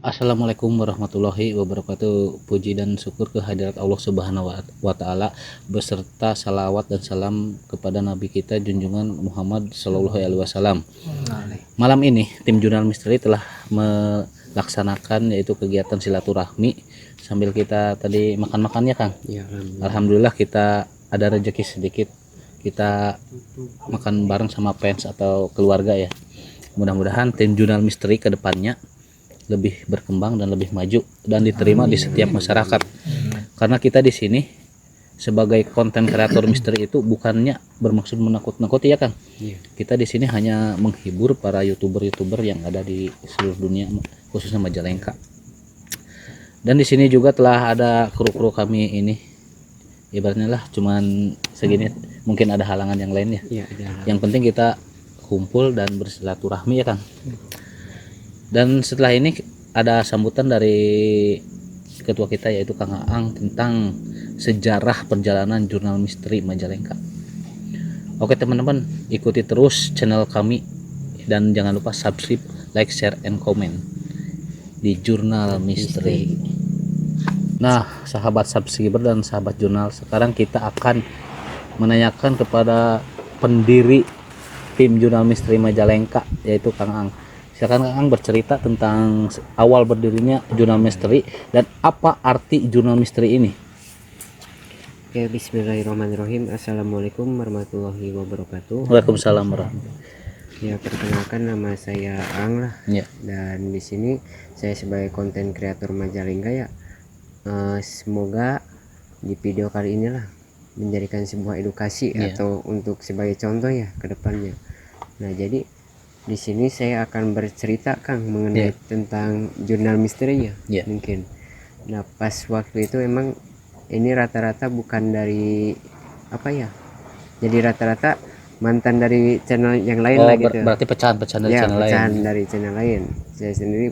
Assalamualaikum warahmatullahi wabarakatuh. Puji dan syukur kehadirat Allah Subhanahu wa Ta'ala, beserta salawat dan salam kepada Nabi kita junjungan Muhammad Sallallahu Alaihi Wasallam. Malam ini tim Jurnal Misteri telah melaksanakan yaitu kegiatan silaturahmi sambil kita tadi makan-makannya, Kang. Ya, Alhamdulillah kita ada rezeki sedikit, kita makan bareng sama fans atau keluarga ya. Mudah-mudahan tim Jurnal Misteri ke depannya lebih berkembang dan lebih maju dan diterima di setiap masyarakat. Karena kita di sini sebagai konten kreator misteri itu bukannya bermaksud menakut-nakuti ya, Kang. Iya. Kita di sini hanya menghibur para youtuber yang ada di seluruh dunia, khususnya Majalengka. Dan di sini juga telah ada kru-kru kami ini, ibaratnya lah cuman segini, mungkin ada halangan yang lain ya. Yang penting kita kumpul dan bersilaturahmi ya, Kang. Dan setelah ini ada sambutan dari ketua kita yaitu Kang Aang tentang sejarah perjalanan Jurnal Misteri Majalengka. Oke teman-teman, ikuti terus channel kami dan jangan lupa subscribe, like, share, and comment di Jurnal Misteri. Nah, sahabat subscriber dan sahabat jurnal, sekarang kita akan menanyakan kepada pendiri tim Jurnal Misteri Majalengka yaitu Kang Aang. Silakan Kang bercerita tentang awal berdirinya Jurnal Misteri dan apa arti Jurnal Misteri ini. Oke, bismillahirrahmanirrahim. Assalamualaikum warahmatullahi wabarakatuh. Waalaikumsalam warahmatullahi. Ya, perkenalkan nama saya Aang lah. Ya. Dan di sini saya sebagai konten kreator Majalengka ya. Semoga di video kali ini lah menjadikan sebuah edukasi atau untuk sebagai contoh ya ke depannya. Nah, jadi di sini saya akan bercerita Kang mengenai tentang Jurnal Misteri ya. Mungkin. Nah, pas waktu itu emang ini rata-rata bukan dari apa ya. Jadi rata-rata mantan dari channel yang lain lah gitu. Berarti pecahan-pecahan dari channel lain. Pecahan dari channel lain. Saya sendiri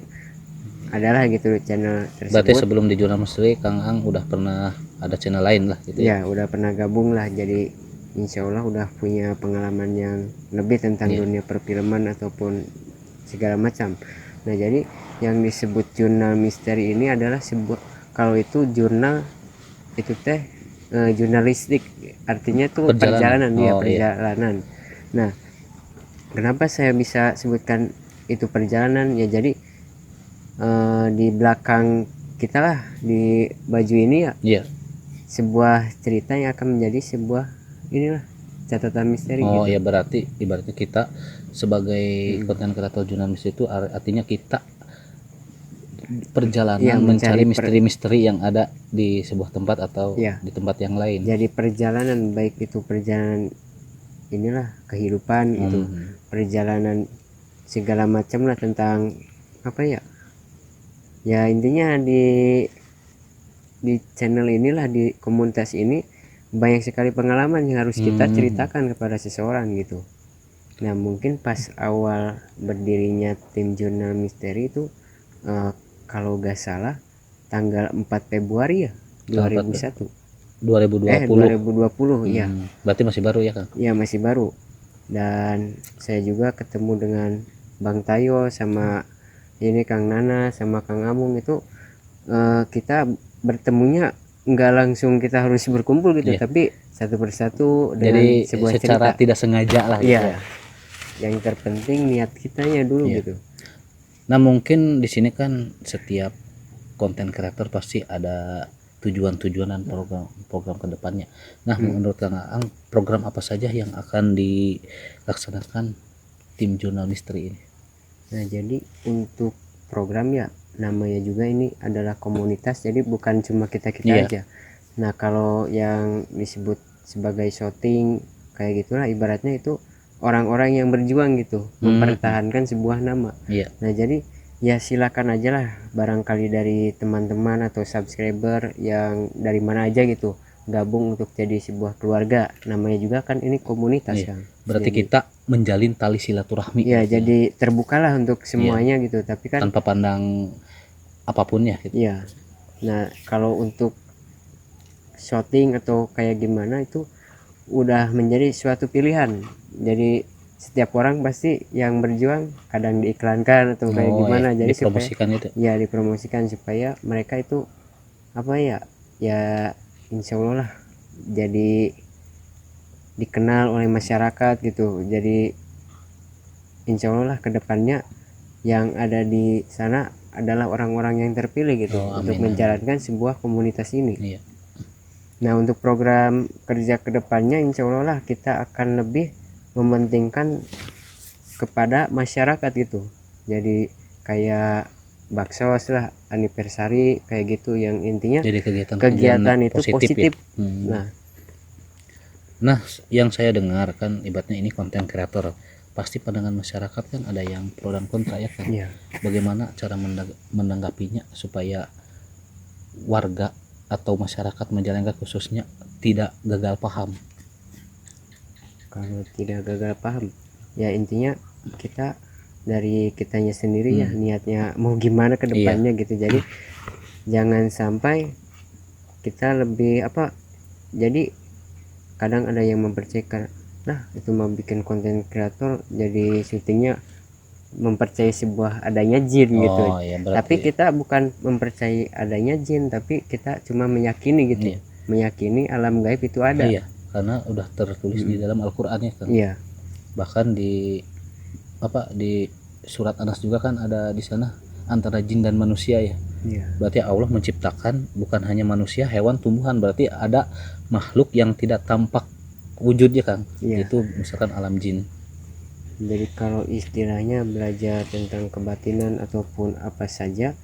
adalah gitu channel tersebut. Berarti sebelum di Jurnal Misteri Kang Aang udah pernah ada channel lain lah gitu ya. Ya, udah pernah gabung lah, jadi insya Allah udah punya pengalaman yang lebih tentang dunia perfilman ataupun segala macam. Nah, jadi yang disebut Jurnal Misteri ini adalah sebuah, kalau itu jurnal itu teh jurnalistik, artinya tuh perjalanan dia perjalanan. Nah, kenapa saya bisa sebutkan itu perjalanan ya, jadi di belakang kita lah di baju ini ya, sebuah cerita yang akan menjadi sebuah inilah catatan misteri gitu. Ya berarti ibaratnya kita sebagai konten kreator Jurnal Misteri itu artinya kita perjalanan mencari misteri-misteri yang ada di sebuah tempat atau di tempat yang lain. Jadi perjalanan, baik itu perjalanan inilah kehidupan itu, perjalanan segala macam lah tentang apa ya. Ya intinya di channel inilah, di komunitas ini banyak sekali pengalaman yang harus kita ceritakan kepada seseorang gitu. Nah, mungkin pas awal berdirinya tim Jurnal Misteri itu kalau gak salah tanggal 4 Februari ya 2001. 2020 ya. Berarti masih baru ya, Kang? Ya, masih baru. Dan saya juga ketemu dengan Bang Tayo sama ini Kang Nana sama Kang Amung itu kita bertemunya nggak langsung kita harus berkumpul gitu, tapi satu persatu dengan jadi sebuah secara cerita. tidak sengaja lah gitu ya. Yang terpenting niat kitanya dulu gitu. Nah, mungkin di sini kan setiap konten kreator pasti ada tujuan-tujuan dan program ke depannya. Nah, menurut Kang Aang, program apa saja yang akan dilaksanakan tim Jurnal Misteri ini? Nah, jadi untuk program ya, namanya juga ini adalah komunitas, jadi bukan cuma kita aja. Nah, kalau yang disebut sebagai shooting kayak gitulah, ibaratnya itu orang-orang yang berjuang gitu mempertahankan sebuah nama. Nah, jadi ya silakan aja lah, barangkali dari teman-teman atau subscriber yang dari mana aja gitu gabung untuk jadi sebuah keluarga. Namanya juga kan ini komunitas kan. Berarti jadi, kita menjalin tali silaturahmi. Ya, jadi terbukalah untuk semuanya gitu, tapi kan tanpa pandang apapun ya gitu. Ya. Nah, kalau untuk shooting atau kayak gimana itu udah menjadi suatu pilihan. Jadi setiap orang pasti yang berjuang kadang diiklankan atau kayak Oh ya, gimana, jadi supaya dipromosikan itu. ya dipromosikan supaya mereka itu apa ya, ya insya Allah lah jadi dikenal oleh masyarakat gitu. Jadi insya Allah lah kedepannya yang ada di sana adalah orang-orang yang terpilih gitu Oh, untuk amin, amin. menjalankan sebuah komunitas ini. Iya. Nah, untuk program kerja kedepannya insya Allah lah kita akan lebih mementingkan kepada masyarakat gitu. Jadi kayak baksos lah, anniversary kayak gitu, yang intinya Jadi kegiatan-kegiatan kegiatan itu positif ya. positif. Nah, Nah, yang saya dengar kan ibaratnya ini konten kreator. Pasti pandangan masyarakat kan ada yang pro dan kontra ya kan. iya, Bagaimana cara menanggapinya supaya warga atau masyarakat Majalengka khususnya tidak gagal paham. kalau tidak gagal paham, ya intinya kita dari kitanya sendiri ya niatnya mau gimana ke Iya, depannya gitu. Jadi jangan sampai kita lebih apa, jadi kadang ada yang mempercayakan, nah itu mau bikin konten kreator jadi syutingnya mempercayai sebuah adanya jin gitu. oh ya Tapi berarti kita bukan mempercayai adanya jin, tapi kita cuma meyakini gitu, iya, meyakini alam gaib itu ada. iya karena udah tertulis di dalam Al-Qur'an ya kan. Iya, Bahkan di di surat Anas juga kan ada di sana antara jin dan manusia ya. iya, Berarti Allah menciptakan bukan hanya manusia, hewan, tumbuhan, berarti ada makhluk yang tidak tampak wujudnya Kang. iya. Itu misalkan alam jin. Jadi kalau istilahnya belajar tentang kebatinan ataupun apa saja,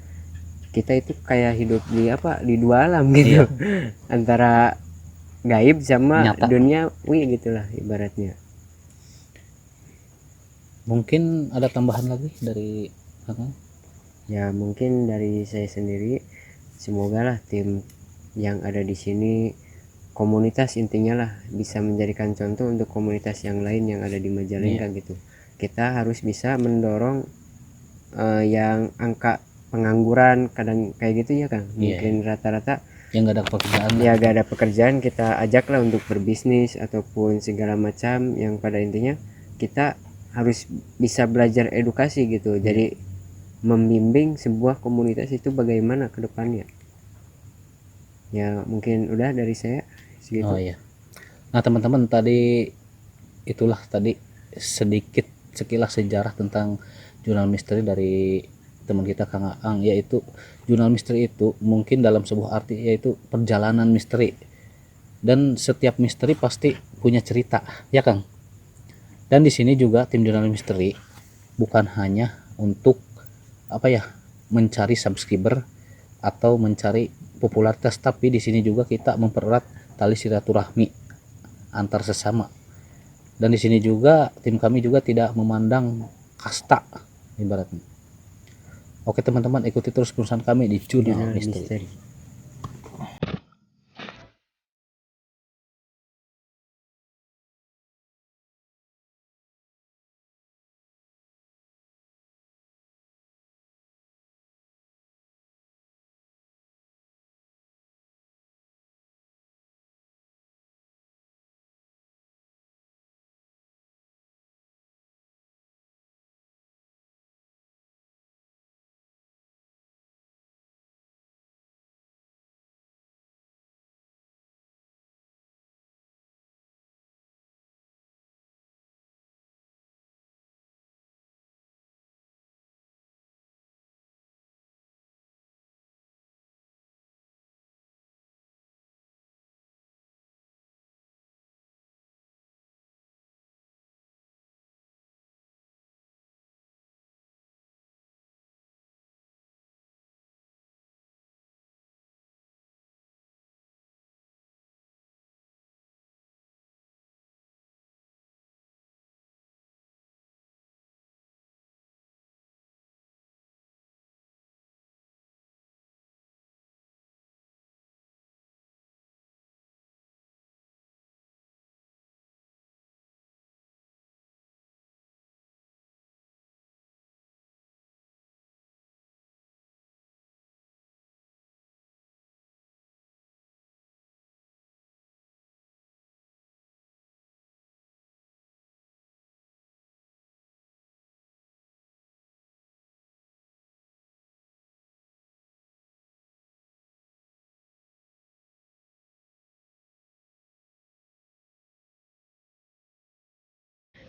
kita itu kayak hidup di apa, di dua alam gitu. Iya, Antara gaib sama nyata. duniawi gitulah ibaratnya. Mungkin ada tambahan lagi dari Kang? Ya mungkin dari saya sendiri, semoga lah tim yang ada di sini, komunitas intinya lah, bisa menjadikan contoh untuk komunitas yang lain yang ada di Majalengka Iya, gitu. Kita harus bisa mendorong yang angka pengangguran kadang kayak gitu ya Kang, iya, iya. mungkin rata-rata Yang nggak ada pekerjaan lah. ya gak ada pekerjaan, kita ajaklah untuk berbisnis ataupun segala macam, yang pada intinya kita harus bisa belajar edukasi gitu. Jadi membimbing sebuah komunitas itu bagaimana ke depannya. Ya mungkin udah dari saya Oh segitu. iya. Nah teman-teman tadi itulah tadi sedikit sekilas sejarah tentang jurnal misteri dari teman kita Kang Aang, yaitu jurnal misteri itu mungkin dalam sebuah arti yaitu perjalanan misteri, dan setiap misteri pasti punya cerita ya Kang. Dan di sini juga tim jurnal misteri bukan hanya untuk mencari subscriber atau mencari popularitas, tapi di sini juga kita mempererat tali silaturahmi antar sesama. Dan di sini juga tim kami juga tidak memandang kasta ibaratnya. Oke teman-teman, ikuti terus perusahaan kami di Jurnal Jurnal Misteri. misteri.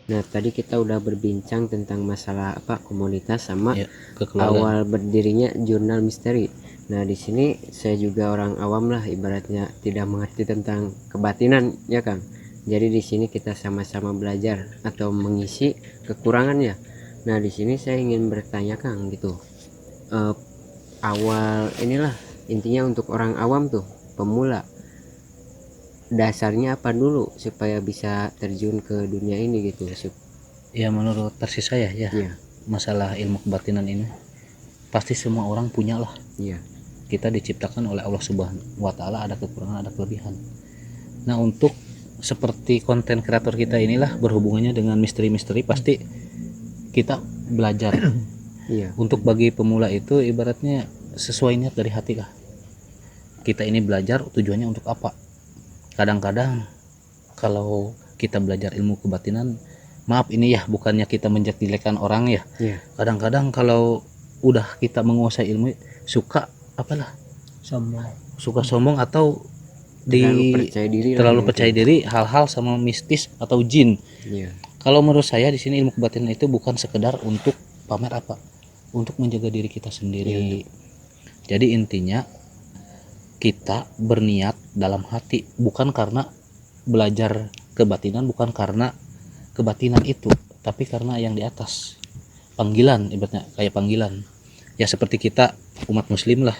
Nah, tadi kita udah berbincang tentang masalah apa komunitas sama Ya, kekeluargaan. awal berdirinya jurnal misteri. Nah, di sini saya juga orang awam lah, ibaratnya tidak mengerti tentang kebatinan, ya Kang. Jadi di sini kita sama-sama belajar atau mengisi kekurangannya. Nah, di sini saya ingin bertanya Kang gitu. Eh, awal inilah intinya untuk orang awam tuh, pemula. Dasarnya apa dulu supaya bisa terjun ke dunia ini gitu. Ya menurut versi saya ya, Iya, masalah ilmu kebatinan ini pasti semua orang punya lah. iya, Kita diciptakan oleh Allah Subhanahu wa taala, ada kekurangan, ada kelebihan. Nah, untuk seperti konten kreator kita inilah berhubungannya dengan misteri-misteri, pasti kita belajar. iya, Untuk bagi pemula itu ibaratnya sesuai niat dari hati lah. Kita ini belajar tujuannya untuk apa? Kadang-kadang kalau kita belajar ilmu kebatinan, maaf ini ya, bukannya kita menjelek-jelekan orang ya. iya. Kadang-kadang kalau udah kita menguasai ilmu, suka apalah, suka sombong atau Terlalu percaya diri lah terlalu mungkin. percaya diri hal-hal sama mistis atau jin. Iya, Kalau menurut saya di sini ilmu kebatinan itu bukan sekedar untuk pamer apa, untuk menjaga diri kita sendiri. Jadi intinya kita berniat dalam hati, bukan karena belajar kebatinan, bukan karena kebatinan itu, tapi karena yang di atas, panggilan, ibaratnya kayak panggilan ya, seperti kita umat muslim lah,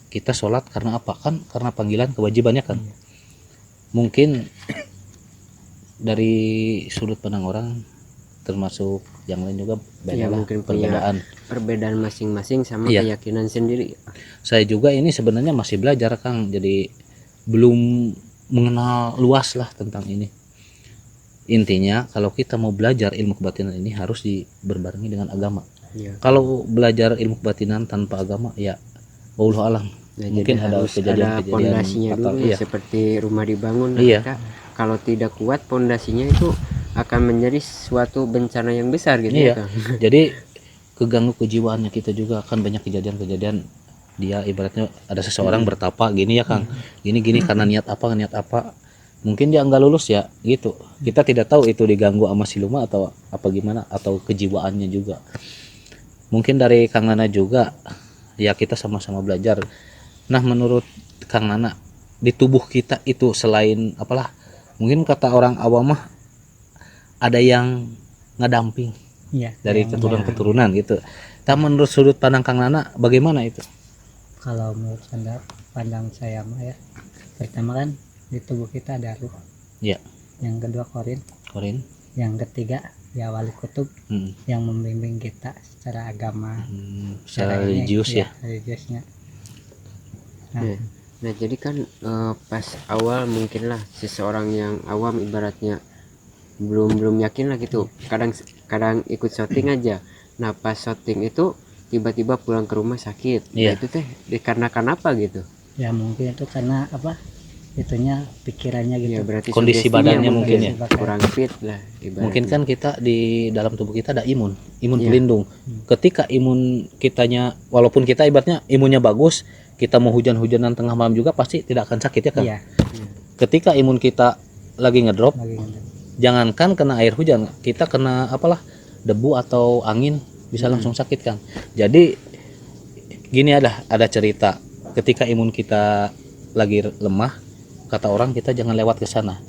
kita sholat karena apa, kan karena panggilan, kewajibannya kan. Mungkin dari sudut pandang orang termasuk yang lain juga beda ya, lah, mungkin punya perbedaan. perbedaan masing-masing sama Iya. keyakinan sendiri. Saya juga ini sebenarnya masih belajar Kang, jadi belum mengenal luas lah tentang ini. Intinya kalau kita mau belajar ilmu kebatinan ini harus berbarengi dengan agama. Iya. Kalau belajar ilmu kebatinan tanpa agama ya wallahu alam, Nah, mungkin jadi ada harus ada kejadian-kejadian pondasinya fatal. dulu Iya. seperti rumah dibangun. Nah, Iya. kita kalau tidak kuat pondasinya itu akan menjadi suatu bencana yang besar gitu Iya. ya Kang. Jadi keganggu kejiwaannya kita juga, akan banyak kejadian-kejadian dia ibaratnya ada seseorang bertapa gini ya Kang, gini karena niat apa, mungkin dia nggak lulus ya gitu, kita tidak tahu itu diganggu sama siluma atau apa gimana, atau kejiwaannya juga. Mungkin dari Kang Nana juga ya, kita sama-sama belajar. Nah, menurut Kang Nana, di tubuh kita itu selain apalah, mungkin kata orang awam mah ada yang ngadamping Iya, dari yang keturunan-keturunan gitu. Tapi menurut sudut pandang Kang Nana bagaimana itu? kalau menurut pandang saya mah ya, pertama kan di tubuh kita ada ruh, Ya, yang kedua korin, Korin. yang ketiga ya wali kutub Hmm. yang membimbing kita secara agama, Secara ini, religius ya. religiusnya. Nah, nah, jadi kan pas awal mungkin lah seseorang yang awam ibaratnya belum yakin lah gitu. Kadang ikut syuting aja. Nah, pas syuting itu tiba-tiba pulang ke rumah sakit. Iya. Nah, itu teh dikarenakan apa gitu? Ya mungkin itu karena apa? Itunya pikirannya gitu. Ya berarti Kondisi sugestinya badannya mungkin ya. kurang fit lah ibaratnya. Mungkin kan kita di dalam tubuh kita ada imun Iya. pelindung. Ketika imun kitanya, walaupun kita ibaratnya imunnya bagus, kita mau hujan-hujanan tengah malam juga pasti tidak akan sakit ya kan. Iya, Ketika imun kita lagi ngedrop, lagi gitu. jangankan kena air hujan, kita kena apalah, debu atau angin bisa langsung sakit kan. Jadi gini, ada cerita, ketika imun kita lagi lemah, kata orang kita jangan lewat ke sana,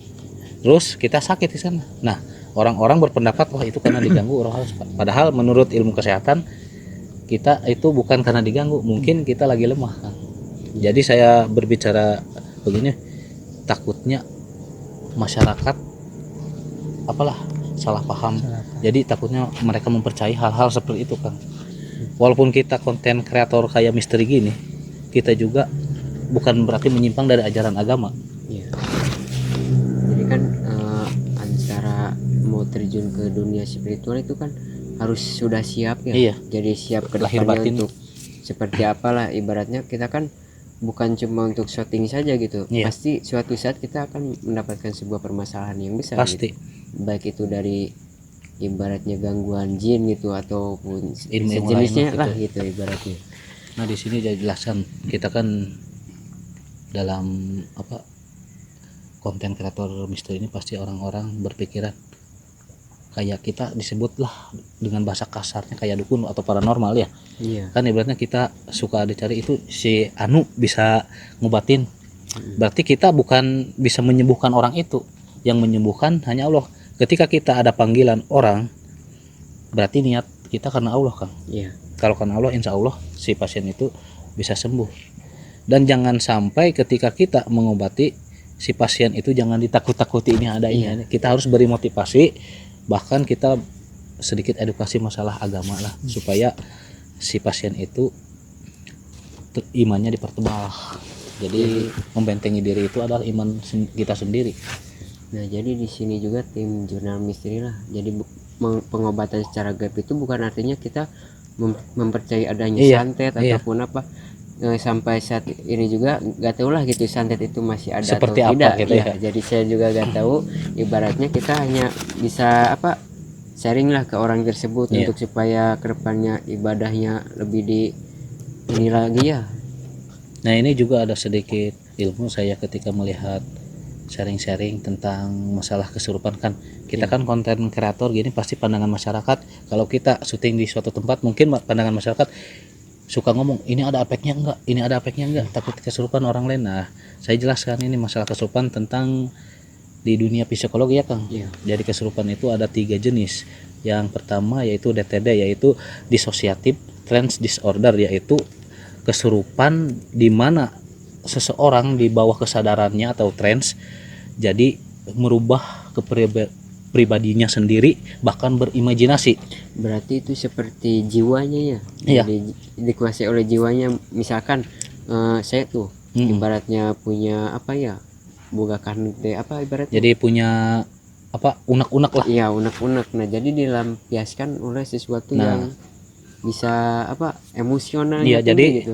terus kita sakit di sana. Nah, orang-orang berpendapat wah itu karena diganggu roh halus. Padahal menurut ilmu kesehatan kita itu bukan karena diganggu, mungkin kita lagi lemah kan. Jadi saya berbicara begini, takutnya masyarakat apalah salah paham. Jadi takutnya mereka mempercayai hal-hal seperti itu kan. Walaupun kita konten kreator kayak misteri gini, kita juga bukan berarti menyimpang dari ajaran agama. Iya. Jadi kan antara mau terjun ke dunia spiritual itu kan harus sudah siap ya. Iya. Jadi siap ke Lahir depannya batin. untuk seperti apalah ibaratnya kita kan bukan cuma untuk syuting saja gitu. Iya. Pasti suatu saat kita akan mendapatkan sebuah permasalahan yang besar. Pasti. Gitu. Baik itu dari ibaratnya gangguan jin gitu ataupun Ilmu-ilmu sejenisnya lain lah gitu. gitu ibaratnya. Nah, di sini saya jelaskan, kita kan dalam apa, konten kreator misteri ini pasti orang-orang berpikiran kayak kita disebut lah dengan bahasa kasarnya kayak dukun atau paranormal ya. Iya. Kan ibaratnya kita suka dicari itu si anu bisa ngobatin. Berarti kita bukan bisa menyembuhkan orang itu, yang menyembuhkan hanya Allah. Ketika kita ada panggilan orang, berarti niat kita karena Allah kan. Iya. Kalau karena Allah, insya Allah si pasien itu bisa sembuh. Dan jangan sampai ketika kita mengobati si pasien itu jangan ditakut-takuti ini ada ini ada. Kita harus beri motivasi, bahkan kita sedikit edukasi masalah agama lah supaya si pasien itu imannya dipertebal. Jadi membentengi diri itu adalah iman kita sendiri. Nah, jadi di sini juga tim jurnal misteri lah. Jadi pengobatan secara gaib itu bukan artinya kita mempercayai adanya Iya, santet iya. ataupun apa. Sampai saat ini juga nggak tahu lah gitu santet itu masih ada Seperti atau apa tidak. gitu ya. Jadi saya juga nggak tahu. Ibaratnya kita hanya bisa apa sharing lah ke orang tersebut Iya. untuk supaya kedepannya ibadahnya lebih di ini lagi ya. Nah ini juga ada sedikit ilmu saya ketika melihat sharing-sharing tentang masalah kesurupan kan. Kita kan konten kreator gini pasti pandangan masyarakat. Kalau kita syuting di suatu tempat mungkin pandangan masyarakat suka ngomong ini ada efeknya enggak, ini ada efeknya enggak, takut kesurupan orang lain. Nah saya jelaskan ini masalah kesurupan tentang di dunia psikologi ya Kang. Iya. Jadi kesurupan itu ada 3 jenis. Yang pertama yaitu DTD, yaitu dissociative trance disorder, yaitu kesurupan di mana seseorang di bawah kesadarannya atau trance jadi merubah pribadinya sendiri, bahkan berimajinasi. Berarti itu seperti jiwanya ya. Iya. Jadi dikuasai oleh jiwanya. Misalkan saya tuh ibaratnya punya apa ya, boga kante apa ibaratnya. Jadi punya apa unek-unek lah. Iya, unek-unek. Nah, jadi dilampiaskan oleh sesuatu Nah. yang bisa apa emosional Iya, jadi gitu.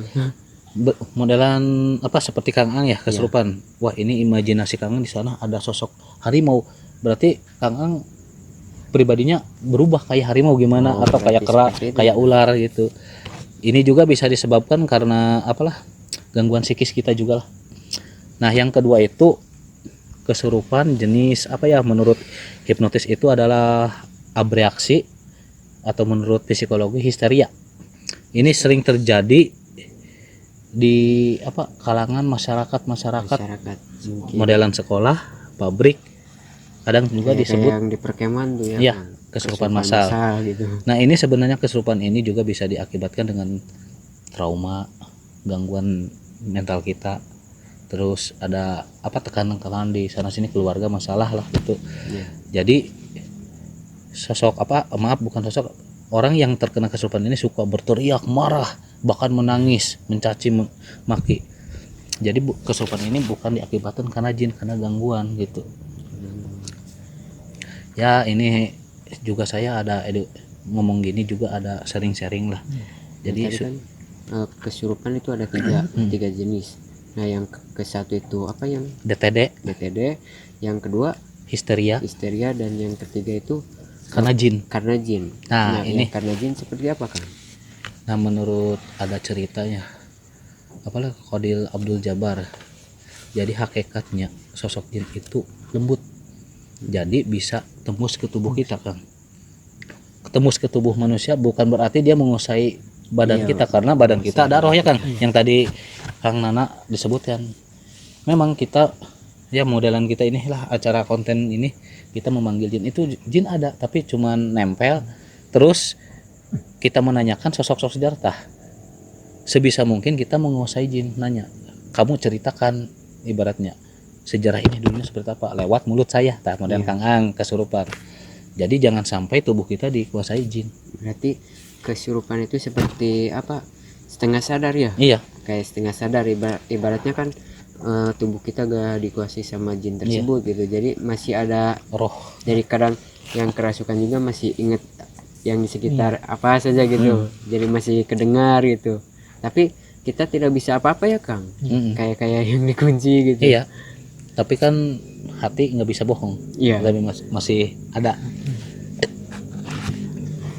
modelan apa seperti Kang Ang ya kesurupan. Wah ini imajinasi Kang Ang di sana ada sosok harimau. Berarti Kang Ang pribadinya berubah kayak harimau gimana Oh, atau kayak berarti kera, seperti itu. kayak ular gitu. Ini juga bisa disebabkan karena apalah gangguan psikis kita juga lah. Nah yang kedua itu kesurupan jenis apa ya menurut hipnotis itu adalah abreaksi atau menurut psikologi histeria. Ini sering terjadi di apa kalangan masyarakat Masyarakat. modelan sekolah, pabrik, kadang juga Kayak disebut yang di perkemahan tuh ya. Iya, kan? kesurupan massal. gitu. Nah ini sebenarnya kesurupan ini juga bisa diakibatkan dengan trauma, gangguan mental kita, terus ada apa tekanan-tekanan di sana sini keluarga masalah lah gitu. Iya. Jadi sosok apa maaf bukan sosok orang yang terkena kesurupan ini suka berteriak, marah, bahkan menangis, mencaci maki. Jadi kesurupan ini bukan diakibatkan karena jin, karena gangguan gitu. Ya ini juga saya ada ngomong gini juga ada sharing-sharing lah. Jadi Tadi kan kesurupan itu ada tiga jenis. Nah, yang ke satu itu apa yang DTD, DTD, yang kedua histeria, histeria, dan yang ketiga itu karena jin. karena jin. Nah, ini. yang karena jin seperti apa kan? Nah menurut ada ceritanya apalah Qadil Abdul Jabbar, jadi hakikatnya sosok jin itu lembut, jadi bisa tembus ke tubuh kita Kang. Tembus ke tubuh manusia bukan berarti dia menguasai badan Iya, kita, karena badan kita ada roh ya Kang, yang tadi Kang Nana disebutkan. Memang kita ya modelan kita inilah acara konten ini kita memanggil jin, itu jin ada tapi cuman nempel. Terus kita menanyakan sosok-sosok sejarah, sebisa mungkin kita menguasai jin, nanya kamu ceritakan ibaratnya sejarah ini dulunya seperti apa lewat mulut saya, model Kang Ang kesurupan. Jadi jangan sampai tubuh kita dikuasai jin. Berarti kesurupan itu seperti apa? Setengah sadar ya? Iya. Kayak setengah sadar, ibaratnya kan tubuh kita gak dikuasai sama jin tersebut gitu. Jadi masih ada Roh. Jadi kadang yang kerasukan juga masih inget yang di sekitar apa saja gitu. Jadi masih kedengar gitu. Tapi kita tidak bisa apa-apa ya Kang. Kayak yang dikunci gitu. Iya. Tapi kan hati nggak bisa bohong. Iya. Tapi masih ada.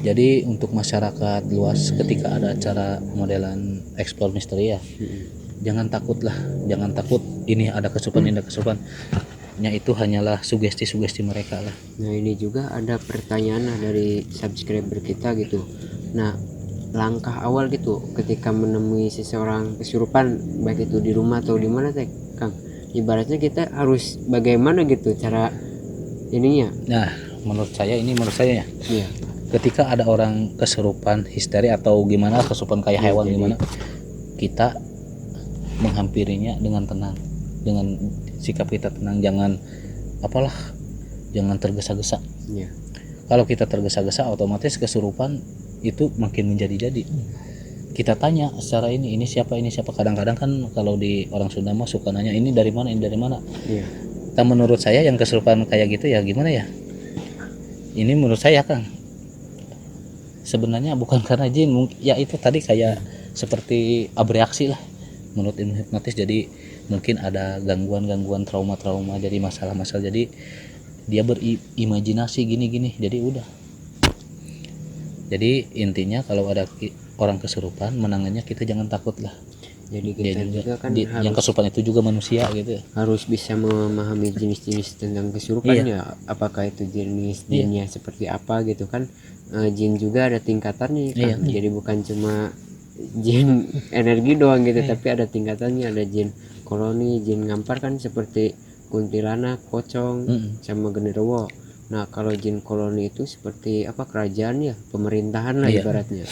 Jadi untuk masyarakat luas ketika ada acara modelan explore misteri ya, jangan takut lah, jangan takut ini ada kesurupan, ini ada kesurupan. sebenarnya itu hanyalah sugesti-sugesti mereka lah. Nah ini juga ada pertanyaan lah dari subscriber kita gitu. Nah langkah awal gitu ketika menemui seseorang kesurupan baik itu di rumah atau di mana teh Kang, ibaratnya kita harus bagaimana gitu cara ininya. Nah menurut saya ya, Iya. ketika ada orang kesurupan histeri atau gimana, kesurupan kayak hewan jadi- gimana, kita menghampirinya dengan tenang, dengan sikap kita tenang, jangan tergesa-gesa. Iya. Kalau kita tergesa-gesa otomatis kesurupan itu makin menjadi-jadi. Kita tanya secara ini siapa, kadang-kadang kan kalau di orang Sunda mah suka nanya ini dari mana. Iya. Nah, menurut saya yang kesurupan kayak gitu ya gimana ya, ini menurut saya Kang, sebenarnya bukan karena jin, ya itu tadi kayak seperti bereaksi lah menurut ilmu hipnotis. Jadi mungkin ada gangguan trauma, jadi masalah-masalah, jadi dia berimajinasi gini, jadi udah. Jadi intinya kalau ada orang kesurupan, menangannya kita jangan takut lah. Jadi Dia kita juga kan yang harus, kesurupan itu juga manusia gitu. harus bisa memahami jenis-jenis tentang kesurupan ya. Apakah itu jenis jinnya seperti apa gitu kan. Jin juga ada tingkatannya kan. Jadi bukan cuma jin energi doang gitu, tapi ada tingkatannya. Ada jin koloni, jin ngampar kan seperti kuntilanak, pocong, sama genderuwo. Nah kalau jin koloni itu seperti apa, kerajaan ya, pemerintahan lah ibaratnya.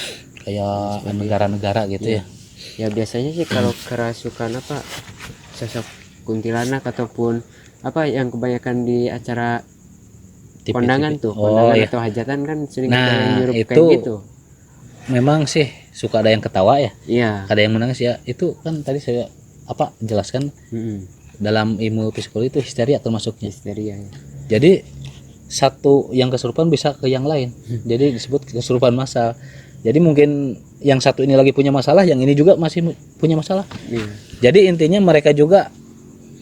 Kayak negara-negara gitu ya. Ya biasanya sih kalau kerasukan apa, sosok kuntilanak ataupun apa yang kebanyakan di acara kondangan tuh, kondangan atau hajatan kan sering ada yang nyuruh itu kayak gitu. Memang sih suka ada yang ketawa ya, Iya. ada yang menangis ya. Itu kan tadi saya jelaskan, dalam ilmu psikologi itu histeria termasuknya. Histeria ya. Jadi satu yang kesurupan bisa ke yang lain, jadi disebut kesurupan massal. Jadi mungkin yang satu ini lagi punya masalah, yang ini juga masih punya masalah. Iya. Jadi intinya mereka juga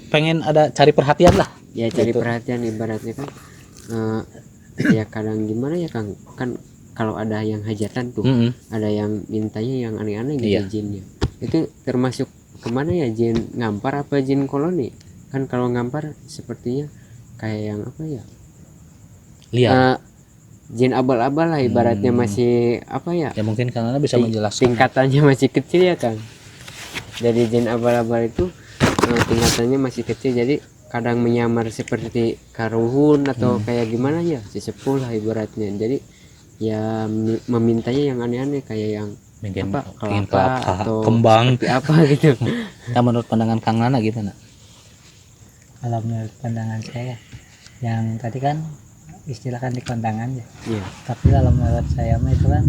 pengen ada cari perhatian lah. Ya cari Gitu. perhatian ibaratnya kan. Ya kadang gimana ya Kang, kan kalau ada yang hajatan tuh, ada yang mintanya yang aneh-aneh gitu jinnya. Itu termasuk kemana ya, jin ngampar apa jin koloni? Kan kalau ngampar sepertinya kayak yang apa ya? Lihat. Jin abal-abal lah ibaratnya, masih apa ya? Ya mungkin karena bisa menjelaskan. Tingkatannya masih kecil ya Kang. Jadi jin abal-abal itu tingkatannya masih kecil, jadi kadang menyamar seperti karuhun atau kayak gimana ya, sesepuh lah ibaratnya. Jadi ya memintanya yang aneh-aneh kayak yang Mungkin apa, kelapa atau kembang. seperti apa gitu. Nah, menurut pandangan Kang Nana gimana? Kalau menurut pandangan saya, yang tadi kan istilahkan di kondangan ya. Iya. Tapi kalau menurut saya mah itu kan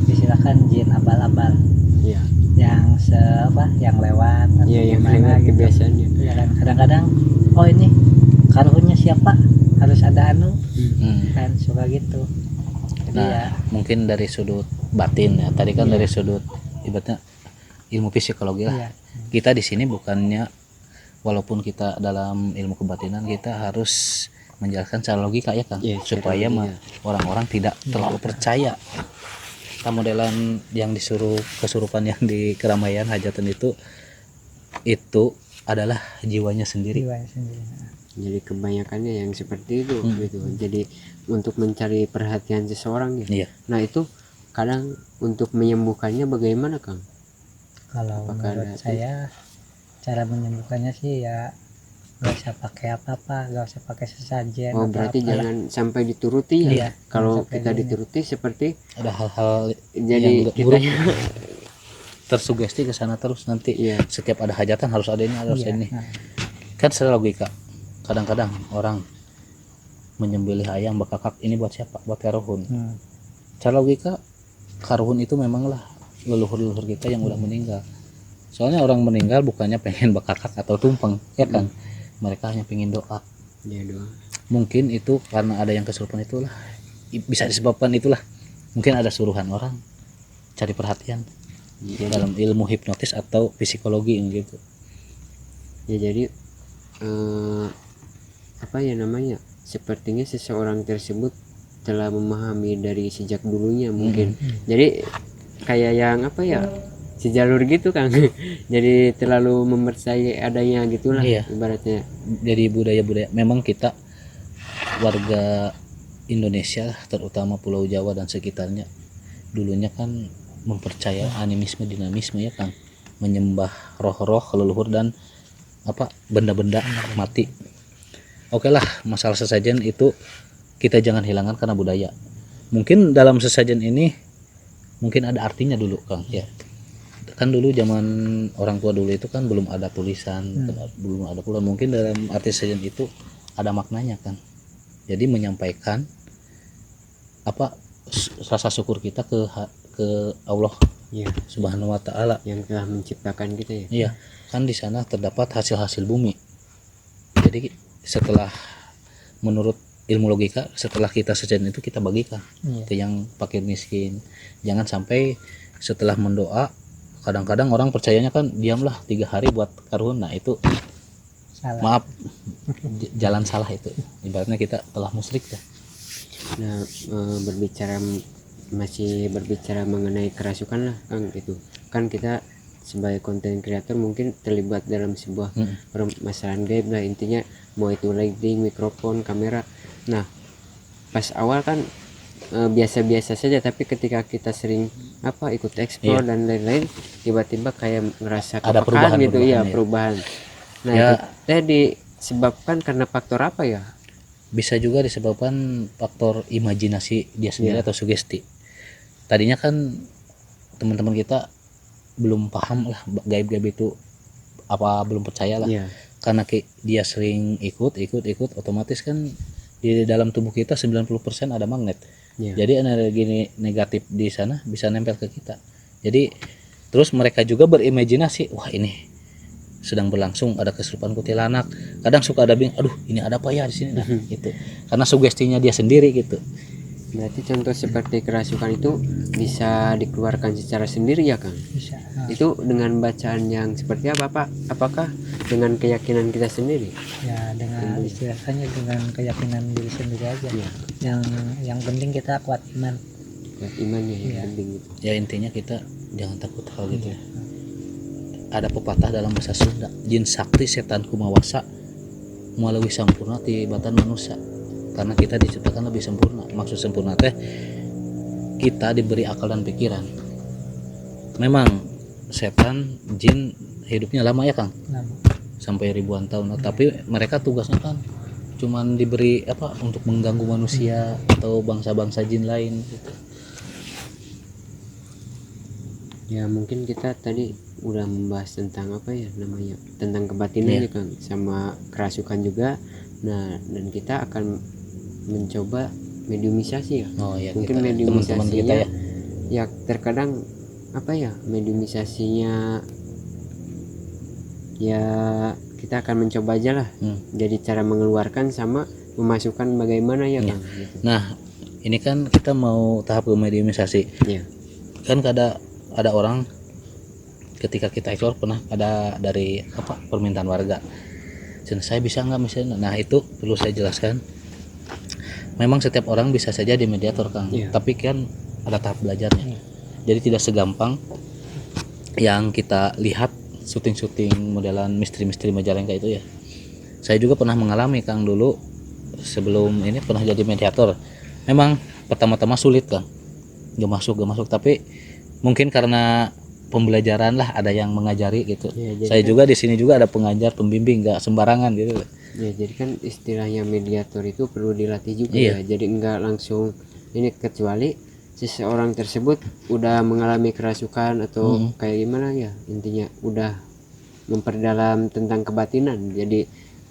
istilahkan jin abal-abal. Iya. Yang yang lewat atau Iya, yang gimana lewat gitu. kebiasaannya. Ya kan kadang-kadang oh ini karunya siapa, harus ada anu kan, suka gitu. Jadi Nah, mungkin dari sudut batin ya. Tadi kan dari sudut ibaratnya ilmu psikologi lah. Iya. Kita di sini bukannya, walaupun kita dalam ilmu kebatinan, kita harus menjelaskan secara logika ya Kang, supaya orang-orang tidak terlalu percaya. Kita modelan yang disuruh kesurupan yang di keramaian hajatan itu adalah jiwanya sendiri. jiwanya sendiri. Jadi kebanyakannya yang seperti itu gitu. Jadi untuk mencari perhatian seseorang ya. Iya. Nah itu kadang untuk menyembuhkannya bagaimana Kang? Kalau Apakah menurut ada saya cara menyembuhkannya sih ya gak usah pakai apa-apa, gak usah pakai sesajen. Oh atau berarti apa. jangan sampai dituruti ya. Iya, Kalau sampai kita ini. dituruti seperti Ada hal-hal jadi yang buruk, kitanya tersugesti ke sana terus, nanti Iya. setiap ada hajatan harus ada ini, harus Iya, ini. nah, Kan secara logika. Kadang-kadang orang menyembelih ayam bekakak, ini buat siapa? Buat karuhun. Secara logika karuhun itu memanglah leluhur-leluhur kita yang udah meninggal. Soalnya orang meninggal bukannya pengen bekakak atau tumpeng, ya kan? Mereka hanya pengen doa. ya doang. Mungkin itu karena ada yang kesurupan itulah, bisa disebabkan itulah. Mungkin ada suruhan orang cari perhatian dalam ilmu hipnotis atau psikologi gitu. Ya jadi apa ya namanya, sepertinya seseorang tersebut telah memahami dari sejak dulunya mungkin. Jadi kayak yang apa ya, sejalur gitu Kang. Jadi terlalu mempercayai adanya gitulah Iya. ibaratnya. Jadi budaya-budaya memang kita warga Indonesia terutama Pulau Jawa dan sekitarnya dulunya kan mempercaya animisme dinamisme ya Kang, menyembah roh-roh leluhur dan apa benda-benda mati. Oke lah, masalah sesajen itu kita jangan hilangkan karena budaya. Mungkin dalam sesajen ini mungkin ada artinya dulu Kang ya. Kan dulu zaman orang tua dulu itu kan belum ada tulisan, belum ada pula, mungkin dalam arti sesajen itu ada maknanya Kang. Jadi menyampaikan apa rasa syukur kita ke Allah Iya, Subhanahu wa taala. yang telah menciptakan kita ya. Iya, kan di sana terdapat hasil-hasil bumi. Jadi setelah menurut ilmu logika setelah kita sesajen itu kita bagikan Iya. ke yang fakir miskin. Jangan sampai setelah mendoa, kadang-kadang orang percayanya kan diamlah 3 hari buat karuhun. Nah itu Salah. maaf jalan salah itu. Ibaratnya kita telah musyrik ya. Nah, masih berbicara mengenai kerasukan lah Kang, itu kan kita sebagai konten kreator mungkin terlibat dalam sebuah permasalahan gaib lah intinya, mau itu lighting, mikrofon, kamera. Nah pas awal kan biasa-biasa saja, tapi ketika kita sering ikut explore dan lain-lain, tiba-tiba kayak ngerasa Ada kepekaan gitu ya, perubahan. perubahan. Nah Ya. itu teh disebabkan karena faktor apa ya? Bisa juga disebabkan faktor imajinasi dia sendiri atau sugesti. Tadinya kan teman-teman kita belum paham lah gaib-gaib itu apa, belum percaya lah. Iya. Karena dia sering ikut otomatis kan di dalam tubuh kita 90% ada magnet. Iya. Jadi energi negatif di sana bisa nempel ke kita. Jadi terus mereka juga berimajinasi, wah ini sedang berlangsung ada kesurupan kuntilanak. Kadang suka ada bingung, aduh ini ada apa ya di sini, nah gitu. Karena sugestinya dia sendiri gitu. Berarti contoh seperti kerasukan itu bisa dikeluarkan secara sendiri ya Kang? Bisa. Itu dengan bacaan yang seperti apa Pak? Apakah dengan keyakinan kita sendiri? Ya dengan istilahnya dengan keyakinan diri sendiri aja. Iya. Yang penting kita kuat iman. Kuat imannya yang Iya. penting itu. Ya intinya kita jangan takut hal gitu ya. Ada pepatah dalam bahasa Sunda, jin sakti setan kumawasa melalui sampurna tibatan manusia. Karena kita diciptakan lebih sempurna. Maksud sempurna teh kita diberi akal dan pikiran. Memang setan jin hidupnya lama ya Kang, Lama. sampai ribuan tahun. Nah, tapi mereka tugasnya kan cuman diberi untuk mengganggu manusia atau bangsa-bangsa jin lain gitu. Ya mungkin kita tadi udah membahas tentang tentang kebatinan ya Kang, sama kerasukan juga. Nah dan kita akan mencoba mediumisasi ya. Oh ya, Mungkin kita, teman-teman kita mediumisasinya ya terkadang mediumisasinya ya kita akan mencoba aja lah. Jadi cara mengeluarkan sama memasukkan bagaimana ya Kang gitu. Nah ini kan kita mau tahap ke mediumisasi. Iya. Kan ada orang ketika kita ekspor pernah ada dari permintaan warga, saya bisa nggak misalnya. Nah itu perlu saya jelaskan, memang setiap orang bisa saja di mediator Kang, tapi kan ada tahap belajarnya. Jadi tidak segampang yang kita lihat syuting modelan misteri-misteri Majalengka itu ya. Saya juga pernah mengalami Kang dulu sebelum ini pernah jadi mediator. Memang pertama-tama sulit Kang, gak masuk, tapi mungkin karena pembelajaran lah, ada yang mengajari gitu. Saya juga di sini juga ada pengajar pembimbing, nggak sembarangan gitu. Ya jadi kan istilahnya mediator itu perlu dilatih juga ya. Jadi enggak langsung ini, kecuali seseorang tersebut udah mengalami kerasukan atau kayak gimana ya, intinya udah memperdalam tentang kebatinan. Jadi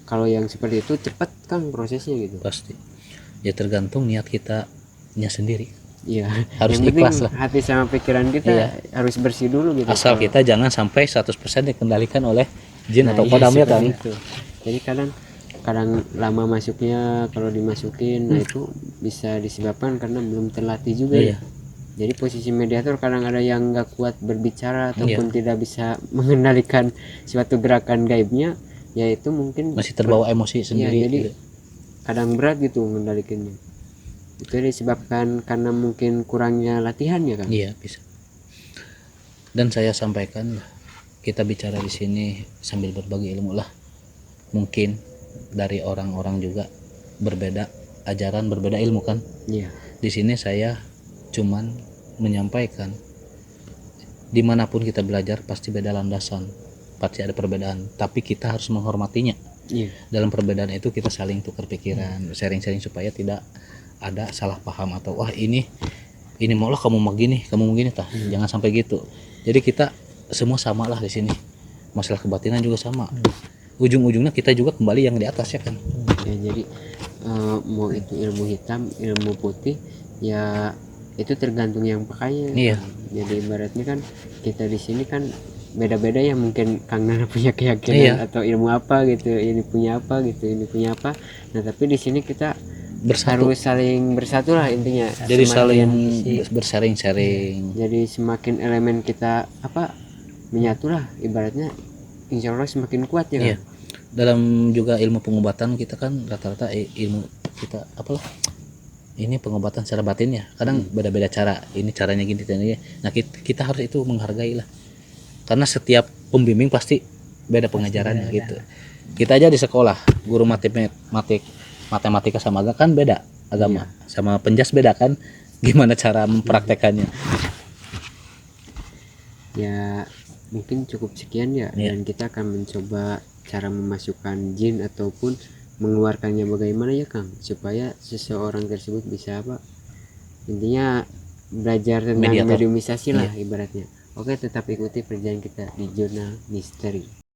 kalau yang seperti itu cepat Kang prosesnya gitu. Pasti. Ya tergantung niat kitanya sendiri. Iya, Harus yang ikhlas penting lah. hati sama pikiran kita harus bersih dulu gitu. Asal kita jangan sampai 100% dikendalikan oleh jin atau kodam ya Kang. Itu. Jadi kadang lama masuknya, kalau dimasukin nah itu bisa disebabkan karena belum terlatih juga ya. Jadi posisi mediator kadang ada yang nggak kuat berbicara ataupun tidak bisa mengendalikan suatu gerakan gaibnya, yaitu mungkin Masih terbawa emosi sendiri. jadi gitu. kadang berat gitu mengendalikannya. Itu disebabkan karena mungkin kurangnya latihan ya Kang. Iya bisa. Dan saya sampaikan lah, kita bicara di sini sambil berbagi ilmu lah. Mungkin dari orang-orang juga berbeda ajaran, berbeda ilmu kan. Iya. Di sini saya cuman menyampaikan dimanapun kita belajar pasti beda landasan, pasti ada perbedaan, tapi kita harus menghormatinya. Iya. Dalam perbedaan itu kita saling tukar pikiran, sharing-sharing supaya tidak ada salah paham atau wah ini maulah kamu mau gini tah. Jangan sampai gitu. Jadi kita semua sama lah di sini. Masalah kebatinan juga sama. Ujung-ujungnya kita juga kembali yang di atas ya kan. Ya, jadi mau itu ilmu hitam, ilmu putih, ya itu tergantung yang pakainya. Iya. Jadi ibaratnya kan kita di sini kan beda-beda ya, mungkin Kang Nana punya keyakinan Iya. atau ilmu apa gitu, ini punya apa gitu, ini punya apa. Nah tapi di sini kita Bersatu. harus saling bersatu lah intinya. Jadi saling Semakin- bersharing-sharing. jadi semakin elemen kita apa menyatu lah ibaratnya, insya Allah semakin kuat ya kan? Iya. Dalam juga ilmu pengobatan kita kan rata-rata ilmu kita apalah ini pengobatan secara batin ya. Kadang beda-beda cara. Ini caranya gini caranya. Nah, kita harus itu menghargai lah. Karena setiap pembimbing pasti beda pengajarannya gitu. Kita aja di sekolah, guru matematika sama agama kan beda agama. Sama penjas beda kan gimana cara mempraktekannya. Ya mungkin cukup sekian ya. Iya. Dan kita akan mencoba cara memasukkan jin ataupun mengeluarkannya bagaimana ya Kang, supaya seseorang tersebut bisa apa, intinya belajar tentang Mediator. mediumisasi lah ibaratnya. Oke, tetap ikuti perjalanan kita di Jurnal Misteri.